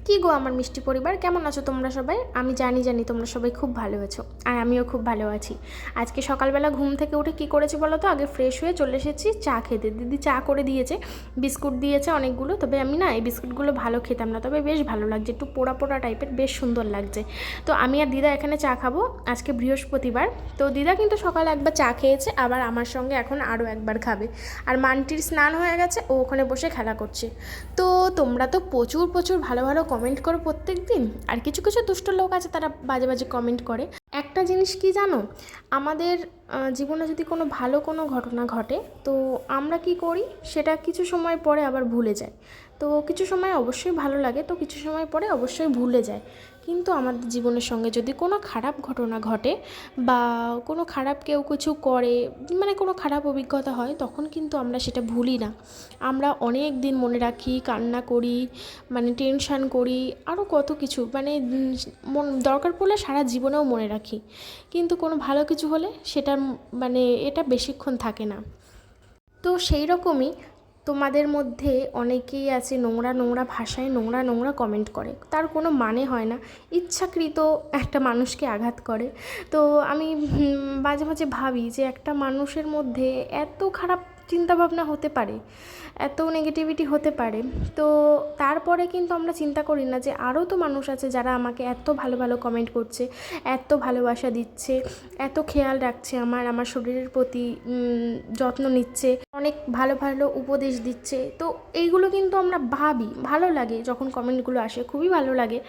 কি গো আমার মিষ্টি পরিবার, কেমন আছো তোমরা সবাই? আমি জানি তোমরা সবাই খুব ভালো আছো, আর আমিও খুব ভালো আছি। আজকে সকালবেলা ঘুম থেকে উঠে কি করেছি বলো তো? আগে ফ্রেশ হয়ে চলে এসেছি চা খেতে। দিদি চা করে দিয়েছে, বিস্কুট দিয়েছে অনেকগুলো। তবে আমি না এই বিস্কুটগুলো ভালো খেতাম না, তবে বেশ ভালো লাগছে, একটু পোড়া পোড়া টাইপের, বেশ সুন্দর লাগছে। তো আমি আর দিদা এখানে চা খাবো। আজকে বৃহস্পতিবার, তো দিদা কিন্তু সকালে একবার চা খেয়েছে, আবার আমার সঙ্গে এখন আরও একবার খাবে। আর মানটির স্নান হয়ে গেছে, ও ওখানে বসে খেলা করছে। তো তোমরা তো প্রচুর প্রচুর ভালো ভালো কমেন্ট করো প্রত্যেক দিন, আর কিছু কিছু দুষ্ট লোক আছে তারা বাজে বাজে কমেন্ট করে। একটা জিনিস কি জানো, আমাদের জীবনে যদি কোনো ভালো কোনো ঘটনা ঘটে, তো আমরা কি করি সেটা কিছু সময় পরে আবার ভুলে যাই। তো কিছু সময় অবশ্যই ভালো লাগে, তো কিছু সময় পরে অবশ্যই ভুলে যায়। কিন্তু আমাদের জীবনের সঙ্গে যদি কোনো খারাপ ঘটনা ঘটে বা কোনো খারাপ কেউ কিছু করে, মানে কোনো খারাপ অভিজ্ঞতা হয়, তখন কিন্তু আমরা সেটা ভুলি না। আমরা অনেক দিন মনে রাখি, কান্না করি, মানে টেনশান করি, আরও কত কিছু, মানে মন দরকার পড়লে সারা জীবনেও মনে রাখি। কিন্তু কোনো ভালো কিছু হলে সেটা মানে এটা বেশিক্ষণ থাকে না। তো সেই রকমই তোমাদের মধ্যে অনেকেই আছে নোংরা নোংরা ভাষায় নোংরা নোংরা কমেন্ট করে, তার কোনো মানে হয় না, ইচ্ছাকৃত একটা মানুষকে আঘাত করে। তো আমি মাঝে মাঝে ভাবি যে একটা মানুষের মধ্যে এত খারাপ চিন্তাভাবনা হতে পারে, এত নেগেটিভিটি হতে পারে। তো তারপরে কিন্তু আমরা চিন্তা করি না যে আরও তো মানুষ আছে যারা আমাকে এত ভালো ভালো কমেন্ট করছে, এত ভালোবাসা দিচ্ছে, এত খেয়াল রাখছে, আমার শরীরের প্রতি যত্ন নিচ্ছে, অনেক ভালো ভালো উপদেশ দিচ্ছে। তো এইগুলো কিন্তু আমরা ভাবি, ভালো লাগে যখন কমেন্টগুলো আসে, খুবই ভালো লাগে,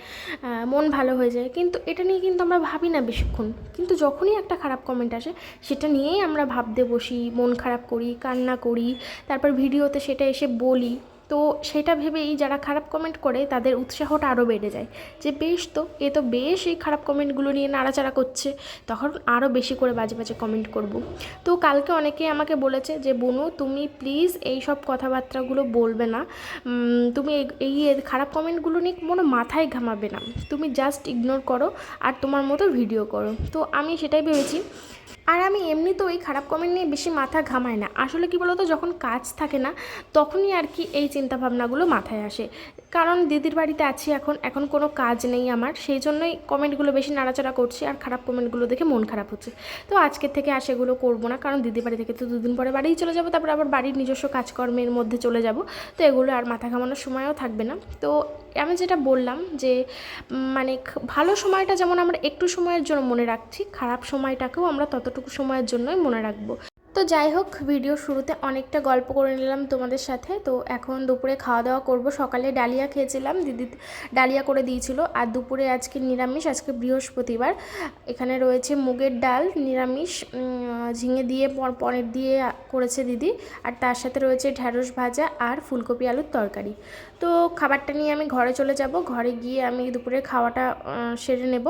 মন ভালো হয়ে যায়। কিন্তু এটা নিয়ে কিন্তু আমরা ভাবি না বেশিক্ষণ। কিন্তু যখনই একটা খারাপ কমেন্ট আসে, সেটা নিয়েই আমরা ভাবতে বসি, মন খারাপ করি, কান্না করি, তারপর ভিডিওতে সেটা এসে বলি। তো সেটা ভেবেই যারা খারাপ কমেন্ট করে তাদের উৎসাহটা আরও বেড়ে যায়, যে বেশ, তো এ তো বেশ এই খারাপ কমেন্টগুলো নিয়ে নাড়াচাড়া করছে, তখন আরও বেশি করে বাজে বাজে কমেন্ট করব। তো কালকে অনেকেই আমাকে বলেছে যে বুনু, তুমি প্লিজ এই সব কথাবার্তাগুলো বলবে না, তুমি এই খারাপ কমেন্টগুলো নিয়ে কোনো মাথায় ঘামাবে না, তুমি জাস্ট ইগনোর করো আর তোমার মতো ভিডিও করো। তো আমি সেটাই ভেবেছি। আর আমি এমনিতেও এই খারাপ কমেন্ট নিয়ে বেশি মাথা ঘামাই না। আসলে কি বলতো, যখন কাজ থাকে না তখনই আর কি এই চিন্তাভাবনাগুলো মাথায় আসে। কারণ দিদির বাড়িতে আছি এখন, এখন কোনো কাজ নেই আমার, সেই জন্যই কমেন্টগুলো বেশি নাড়াচাড়া করছি, আর খারাপ কমেন্টগুলো দেখে মন খারাপ হচ্ছে। তো আজকের থেকে আর সেগুলো করবো না, কারণ দিদির বাড়ি থেকে তো দুদিন পরে বাড়িই চলে যাবো, তারপর আবার বাড়ির নিজস্ব কাজকর্মের মধ্যে চলে যাব। তো এগুলো আর মাথা ঘামানোর সময়ও থাকবে না। তো আমি যেটা বললাম যে মানে ভালো সময়টা যেমন আমরা একটু সময়ের জন্য মনে রাখছি, খারাপ সময়টাকেও আমরা ততটুকু সময়ের জন্যই মনে রাখবো। তো যাই হোক, ভিডিও শুরুতে অনেকটা গল্প করে নিলাম তোমাদের সাথে। তো এখন দুপুরে খাওয়া দাওয়া করব। সকালে ডালিয়া খেয়েছিলাম, দিদি ডালিয়া করে দিয়েছিল। আর দুপুরে আজকে নিরামিষ, আজকে বৃহস্পতিবার। এখানে রয়েছে মুগের ডাল নিরামিষ, ঝিঙে দিয়ে পনির দিয়ে করেছে দিদি। আর তার সাথে রয়েছে ঢ্যাঁড়স ভাজা আর ফুলকপি আলুর তরকারি। তো খাবারটা নিয়ে আমি ঘরে চলে যাব, ঘরে গিয়ে আমি দুপুরের খাওয়াটা সেরে নেব।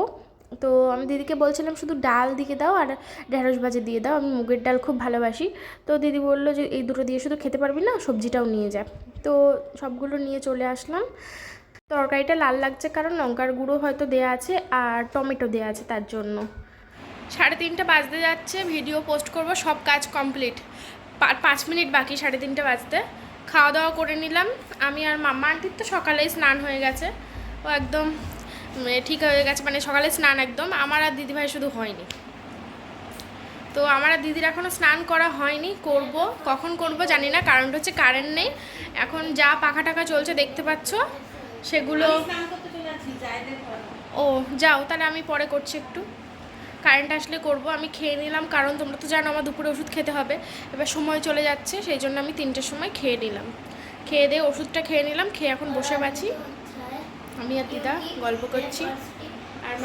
তো আমি দিদিকে বলছিলাম শুধু ডাল দিয়ে দাও আর ঢ্যাঁড়স ভাজা দিয়ে দাও, আমি মুগের ডাল খুব ভালোবাসি। তো দিদি বললো যে এই দুটো দিয়ে শুধু খেতে পারবি না, সবজিটাও নিয়ে যা। তো সবগুলো নিয়ে চলে আসলাম। তরকারিটা লাল লাগছে কারণ লঙ্কার গুঁড়ো হয়তো দেয়া আছে আর টমেটো দেয়া আছে, তার জন্য। 3:30 বাজতে যাচ্ছে, ভিডিও পোস্ট করব, সব কাজ কমপ্লিট, 5 মিনিট বাকি 3:30 বাজতে। খাওয়া দাওয়া করে নিলাম আমি আর মাম্মা। আন্টির তো সকালেই স্নান হয়ে গেছে, ও একদম ঠিক হয়ে গেছে, মানে সকালে স্নান একদম। আমার আর দিদিভাই শুধু হয়নি। তো আমার আর দিদির এখনও স্নান করা হয়নি, করব, কখন করব জানি না, কারণটা হচ্ছে কারেন্ট নেই। এখন যা পাখা টাকা চলছে দেখতে পাচ্ছ, সেগুলো। ও যাও, তাহলে আমি পরে করছি একটু, কারেন্ট আসলে করব। আমি খেয়ে নিলাম, কারণ তোমরা তো জানো আমার দুপুরে ওষুধ খেতে হবে, এবার সময় চলে যাচ্ছে, সেই জন্য আমি 3টের সময় খেয়ে নিলাম। খেয়ে দিয়ে ওষুধটা খেয়ে নিলাম, খেয়ে এখন বসে আছি, আমি আর দিদা গল্প করছি। আর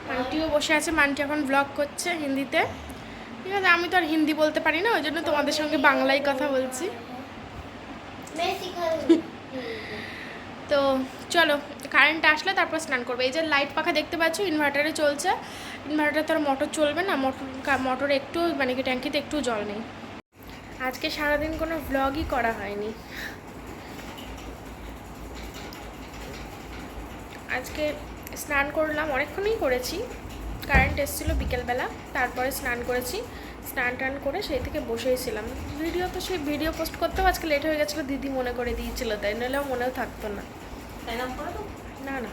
মান্টিও বসে আছে, মান্টি এখন ব্লগ করছে হিন্দিতে। ঠিক আছে, আমি তো আর হিন্দি বলতে পারি না, ওই জন্য তোমাদের সঙ্গে বাংলায় কথা বলছি। তো চলো, কারেন্ট আসলে তারপর স্নান করবে। এই যে লাইট পাখা দেখতে পাচ্ছ, ইনভার্টারে চলছে। ইনভার্টারে তো আর মোটর চলবে না, মোটর একটু মানে কি ট্যাঙ্কিতে একটু জল নেই। আজকে সারাদিন কোনো ভ্লগই করা হয়নি। আজকে স্নান করলাম, অনেকক্ষণই করেছি, কারেন্ট এসেছিলো বিকেলবেলা, তারপরে স্নান করেছি। স্নান টান করে সেই থেকে বসেইছিলাম। ভিডিও পোস্ট করতেও আজকে লেট হয়ে গেছিলো, দিদি মনে করে দিয়েছিল, তাই নাহলেও মনেও থাকতো না। সাইন আপ করে তো না না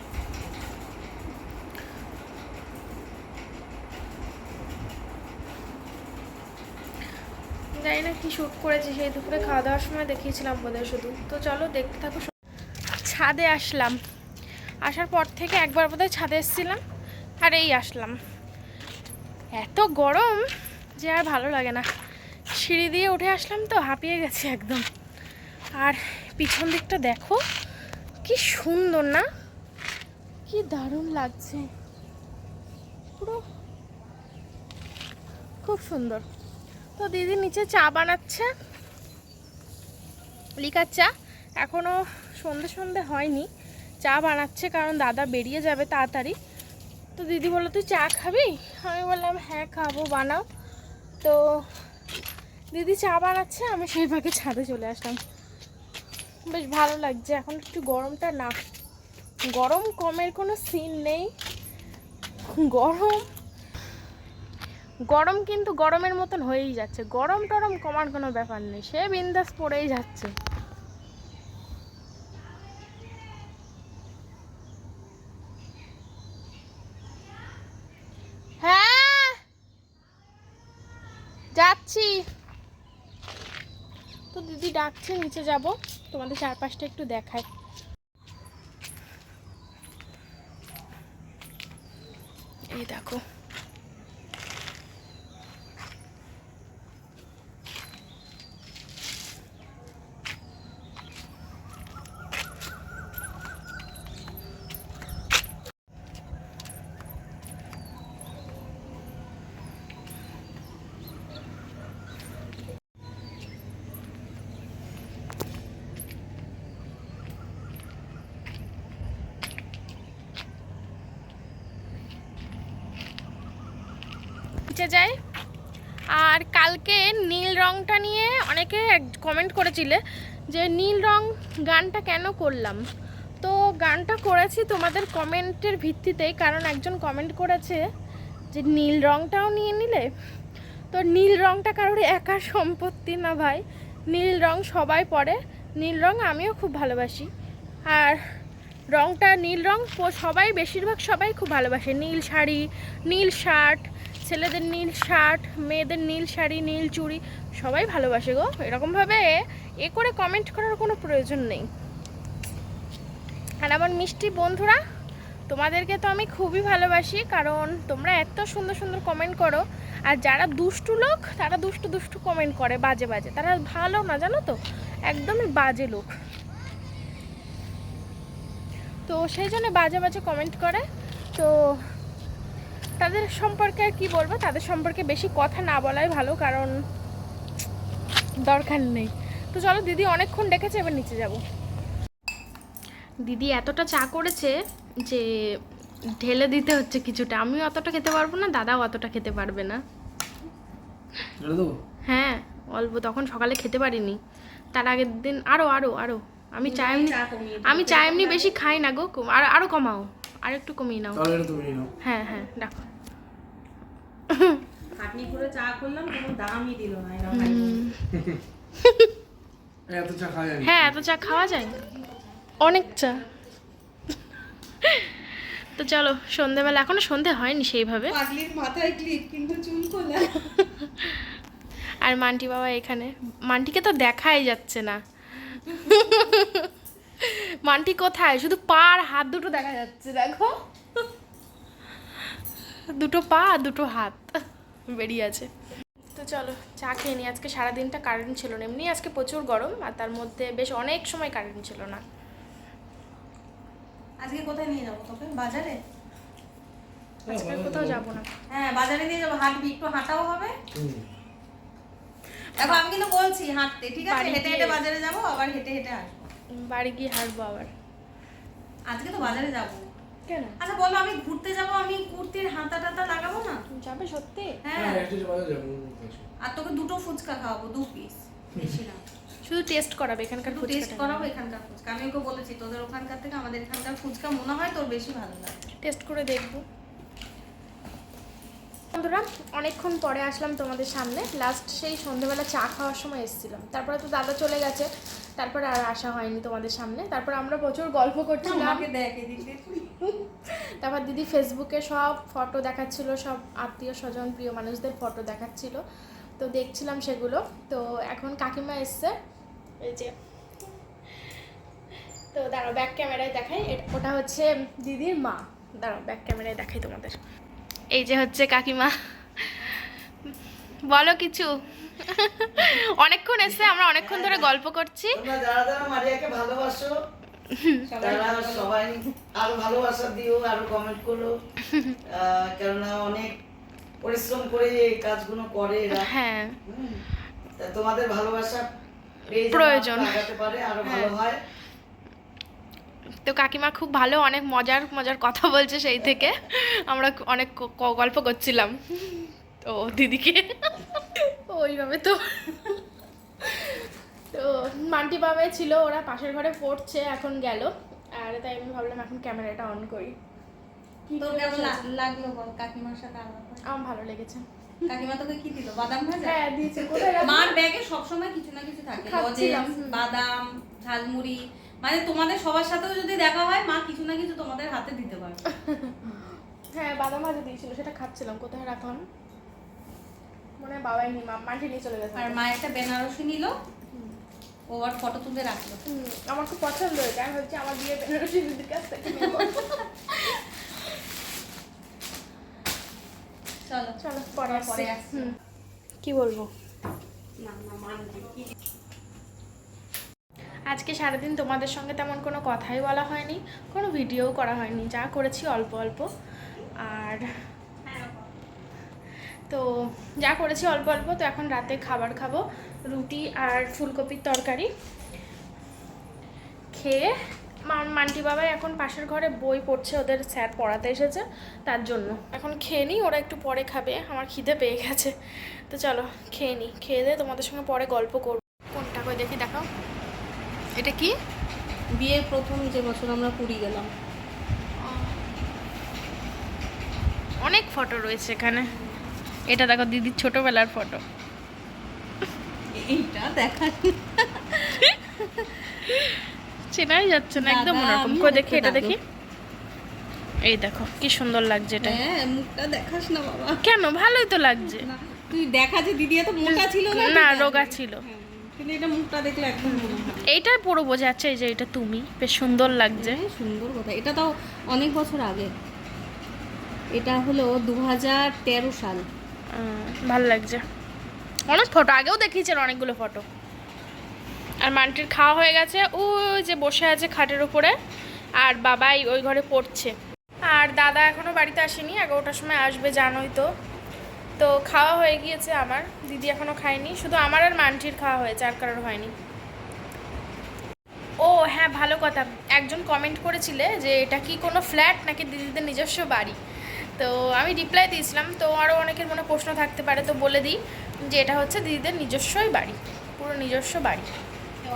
জানি না কি শ্যুট করেছি, সেই দুপুরে খাওয়া দাওয়ার সময় দেখিয়েছিলাম বোধহয় শুধু। তো চলো দেখতে থাকো। ছাদে আসলাম, আসার পর থেকে একবার বোধহয় ছাদে এসেছিলাম আর এই আসলাম। এত গরম যে আর ভালো লাগে না। সিঁড়ি দিয়ে উঠে আসলাম তো হাঁপিয়ে গেছে একদম। আর পিছন দিকটা দেখো কি সুন্দর না, কি দারুণ লাগছে, পুরো খুব সুন্দর। তো দিদি নিচে চা বানাচ্ছে, লিকার চা। এখনও সন্ধে সন্ধে হয়নি, চা বানাচ্ছে কারণ দাদা বেরিয়ে যাবে তাড়াতাড়ি। তো দিদি বললো তুই চা খাবি? আমি বললাম হ্যাঁ খাবো, বানাও। তো দিদি চা বানাচ্ছে, আমি সেই ফাঁকে ছাদে চলে আসলাম। বেশ ভালো লাগছে এখন একটু গরমটা না, গরম কমের কোনো সিন নেই। গরম গরম কিন্তু গরমের মতন হয়েই যাচ্ছে, গরম টরম কমার কোনো ব্যাপার নেই, সে বিন্দাস পড়েই যাচ্ছে। হ্যাঁ যাচ্ছি। তো দিদি ডাকছে, নিচে যাব, তোমাদের চারপাশটা একটু দেখায়। এই দেখো নিচে যাই। আর কালকে নীল রংটা নিয়ে অনেকে কমেন্ট করেছিলে যে নীল রং গানটা কেন করলাম। তো গানটা করেছি তোমাদের কমেন্টের ভিত্তিতেই, কারণ একজন কমেন্ট করেছে যে নীল রংটাও নিয়ে নিলে। তো নীল রংটা কারোর একার সম্পত্তি না ভাই, নীল রং সবাই পরে, নীল রং আমিও খুব ভালোবাসি। আর রংটা নীল রং সবাই, বেশিরভাগ সবাই খুব ভালোবাসে। নীল শাড়ি, নীল শার্ট, ছেলেদের নীল শার্ট, মেয়েদের নীল শাড়ি, নীল চুড়ি, সবাই ভালোবাসে গো। এরকমভাবে এ করে কমেন্ট করার কোনো প্রয়োজন নেই। আর আমার মিষ্টি বন্ধুরা, তোমাদেরকে তো আমি খুবই ভালোবাসি, কারণ তোমরা এত সুন্দর সুন্দর কমেন্ট করো। আর যারা দুষ্টু লোক তারা দুষ্টু দুষ্টু কমেন্ট করে, বাজে বাজে, তারা ভালো না, জানো তো, একদমই বাজে লোক। তো সেই জন্য বাজে বাজে কমেন্ট করে। তো তাদের সম্পর্কে আর কি বলবো, তাদের সম্পর্কে বেশি কথা না বলাই ভালো, কারণ দরকার নেই। তো চলো, দিদি অনেকক্ষণ ডেকেছে, এবার নিচে যাব। দিদি এতটা চা করেছে যে ঢেলে দিতে হচ্ছে কিছুটা। আমিও অতটা খেতে পারবো না, দাদাও অতটা খেতে পারবে না। হ্যাঁ অল্প, তখন সকালে খেতে পারিনি, তার আগের দিন আরো আরো আরো আমি চা এমনি বেশি খাই না গো, আরো কমাও, আর একটু কমিয়ে নাও। হ্যাঁ হ্যাঁ দেখো, খাটনি করে চা করলাম, কোনো দামই দিল না এরা ভাই। এত চা খাওয়া যায়? হ্যাঁ এত চা খাওয়া যায়, অনেক চা। তো চলো, সন্ধেবেলা, এখনো সন্ধে হয়নি সেইভাবে। পাগলির মাথায় ক্লিপ কিন্তু চুল খোলা। আর মান্টি বাবা এখানে, মান্টিকে তো দেখাই যাচ্ছে না। মান্টি কোথায়, শুধু পা আর হাত দুটো দেখা যাচ্ছে, দেখো দুটো পা দুটো হাত বেরিয়ে আছে। তো চলো চা খেয়ে নিই। আজকে সারাদিনটা কারেন্ট ছিল না, এমনি আজকে প্রচুর গরম, আর তার মধ্যে বেশ অনেক সময় কারেন্ট ছিল না। আজকে কোথায় নিয়ে যাবো তোকে? বাজারে? আজকে কোথাও যাবো না। হ্যাঁ বাজারে নিয়ে যাবো, হাঁটবি, একটু হাঁটাও হবে। দেখো আমি কিন্তু বলছি হাঁটতে, ঠিক আছে? হেঁটে হেঁটে বাজারে যাবো, আবার হেঁটে হেঁটে আসবো। বাড়ি গিয়ে হাঁটবো আবার। আজকে তো বাজারে যাবো। কেন? আচ্ছা বলো, আমি ঘুরতে যাবো, আমি কুর্তির হাতা টাতা লাগাবো না? যাবে সত্যি? হ্যাঁ, আর তোকে দুটো ফুচকা খাওয়াবো, 2 পিস, বেশি না। শুধু টেস্ট করাবে এখানকার টেস্ট ফুচকাটা? করাবো এখানকার ফুচকা। আমি ওকে বলেছি তোদের ওখানকার থেকে আমাদের এখানকার ফুচকা মনে হয় তোর বেশি ভালো লাগে। টেস্ট করে দেখবো। বন্ধুরা অনেকক্ষণ পরে আসলাম তোমাদের সামনে, লাস্ট সেই সন্ধ্যেবেলা চা খাওয়ার সময় এসেছিলাম, তারপরে তো দাদা চলে গেছে। তারপর আর আসা হয়নি তোমাদের সামনে। তারপর আমরা প্রচুর গল্প করছিলাম। আমাকে দেখ এদিক দিয়ে। তারপর দিদি ফেসবুকে সব ফটো দেখাচ্ছিল, সব আত্মীয় স্বজন প্রিয় মানুষদের ফটো দেখাচ্ছিল, তো দেখছিলাম সেগুলো। তো এখন কাকিমা এসছে, এই যে, তো দাঁড়াও ব্যাক ক্যামেরায় দেখাই, ওটা হচ্ছে দিদির মা। দাঁড়াও ব্যাক ক্যামেরায় দেখাই তোমাদের। এই যে হচ্ছে কাকিমা, বলো কিছু। অনেকক্ষণ এসছে, আমরা অনেকক্ষণ ধরে গল্প করছি। তোমরা যারা যারা মারিয়াকে ভালোবাসো তারা সবাই আরো ভালোবাসা দিও, আরো কমেন্ট করো, কেননা অনেক পরিশ্রম করে এই কাজগুলো করে এরা। হ্যাঁ, তা তোমাদের ভালোবাসা পেয়ে যেন প্রয়োজন। আপনারা আগাতে পারে, আরো ভালো হয়। তো কাকিমা খুব ভালো, অনেক মজার মজার কথা বলছে সেই থেকে আমরা অনেক গল্প করছিলাম। তো দিদিকে ওইভাবে তো তো মান্টি বাবাই ছিল, ওরা পাশের ঘরে পড়ছে, এখন গেল। আর তাই আমি ভাবলাম এখন ক্যামেরাটা অন করি। তোর কেমন লাগলো বল কাকিমার সাথে আলাপ করে? আমার ভালো লেগেছে। কাকিমা তোকে কি দিল? বাদাম ভাজা? হ্যাঁ দিয়েছে। কোথায় রাখবো? মার ব্যাগে সবসময় কিছু না কিছু থাকে, খাচ্ছিলাম। লজেন্স, বাদাম, ঝালমুড়ি, মানে তোমাদের সবার সাথেও যদি দেখা হয় মা কিছু না কিছু তোমাদের হাতে দিতে পারে। হ্যাঁ বাদাম ভাজা দিয়েছিল, সেটা খাচ্ছিলাম। কোথায় রাখলাম মনে হয় বাবাই নিয়ে, মান্টি নিয়ে চলে গেছে। আর মা একটা বেনারসি নিল, ও আর ফটো তুলে রাখলো। আমার খুব পছন্দ হয়েছে, আমি ভাবছি আমার বিয়ে বেনারসি দিদির কাছ থেকে নেবো। চলো চলো পরে পরে আসছি। আসছি। কি বলবো, না না মানছি কি আজকে সারাদিন তোমাদের সঙ্গে তেমন কোনো কথাই বলা হয়নি, কোনো ভিডিও করা হয়নি, যা করেছি অল্প অল্প। আর তো যা করেছি অল্প অল্প। তো এখন রাতে খাবার খাবো, রুটি আর ফুলকপির তরকারি খেয়ে। মান্টি বাবাই এখন পাশের ঘরে বই পড়ছে, ওদের স্যার পড়াতে এসেছে তার জন্য। এখন খেয়ে নিই, ওরা একটু পরে খাবে, আমার খিদে পেয়ে গেছে। তো চলো খেয়ে নিই, খেয়ে দিয়ে তোমাদের সঙ্গে পরে গল্প করবো। কোনটা করে দেখি, দেখাও এটা কি। বিয়ের প্রথম যে বছর আমরা পুরী গেলাম। অনেক ফটো রয়েছে এখানে। এটা দেখো দিদির ছোটবেলার ফটো। এইটা দেখা চেনাই যাচ্ছে না একদম দাদা, অন্যরকম আমি করে। দেখি অনেকটা এটা দাদু। দেখি, এই দেখো কি সুন্দর লাগছে এটা। হ্যাঁ মুখটা দেখাস না বাবা। কেন, ভালোই তো লাগছে। না, তুই দেখা যে দিদি এত মোটা ছিল না, না, ঠিক আছে। রোগা ছিল। হ্যাঁ, কিন্তু এটা মুখটা দেখলে একদম মনে হয়। এইটাই পুরো বোঝা যাচ্ছে, এই যে এটা তুমি, বেশ সুন্দর লাগছে। হ্যাঁ, সুন্দর কথা। এটা তো অনেক বছর আগে, এটা হলো 2013 সাল। ভালো লাগছে, অনেক ফটো আগেও দেখিয়েছেন, অনেকগুলো ফটো। আর মান্টির খাওয়া হয়ে গেছে, ও যে বসে আছে খাটের উপরে, আর বাবাই ওই ঘরে পড়ছে। আর দাদা এখনো বাড়িতে আসেনি, 11টার সময় আসবে জানোই তো। তো খাওয়া হয়ে গিয়েছে আমার, দিদি এখনো খায়নি, শুধু আমার আর মান্টির খাওয়া হয়েছে, আর কারোর হয়নি। ও হ্যাঁ, ভালো কথা, একজন কমেন্ট করেছিলে যে এটা কি কোনো ফ্ল্যাট নাকি দিদিদের নিজস্ব বাড়ি। তো আমি রিপ্লাই দিয়েছিলাম, তো আরও অনেকের মনে প্রশ্ন থাকতে পারে, তো বলে দিই যে এটা হচ্ছে দিদিদের নিজস্বই বাড়ি, পুরো নিজস্ব বাড়ি।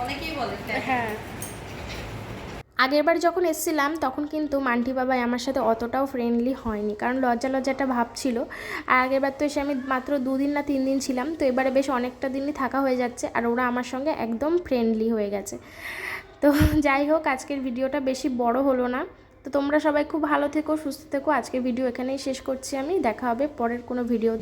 অনেকেই বলে হ্যাঁ, আগের বার যখন এসেছিলাম তখন কিন্তু মান্টি বাবাই আমার সাথে অতটাও ফ্রেন্ডলি হয়নি, কারণ লজ্জা লজ্জা একটা ভাব ছিল। আর আগের বার তো এসে আমি মাত্র 2 দিন না 3 দিন ছিলাম, তো এবারে বেশ অনেকটা দিনই থাকা হয়ে যাচ্ছে, আর ওরা আমার সঙ্গে একদম ফ্রেন্ডলি হয়ে গেছে। তো যাই হোক, আজকের ভিডিওটা বেশি বড় হলো না। তো তোমরা সবাই খুব ভালো থেকো, সুস্থ থেকো। আজকের ভিডিও এখানেই শেষ করছি আমি, দেখা হবে পরের কোনো ভিডিও।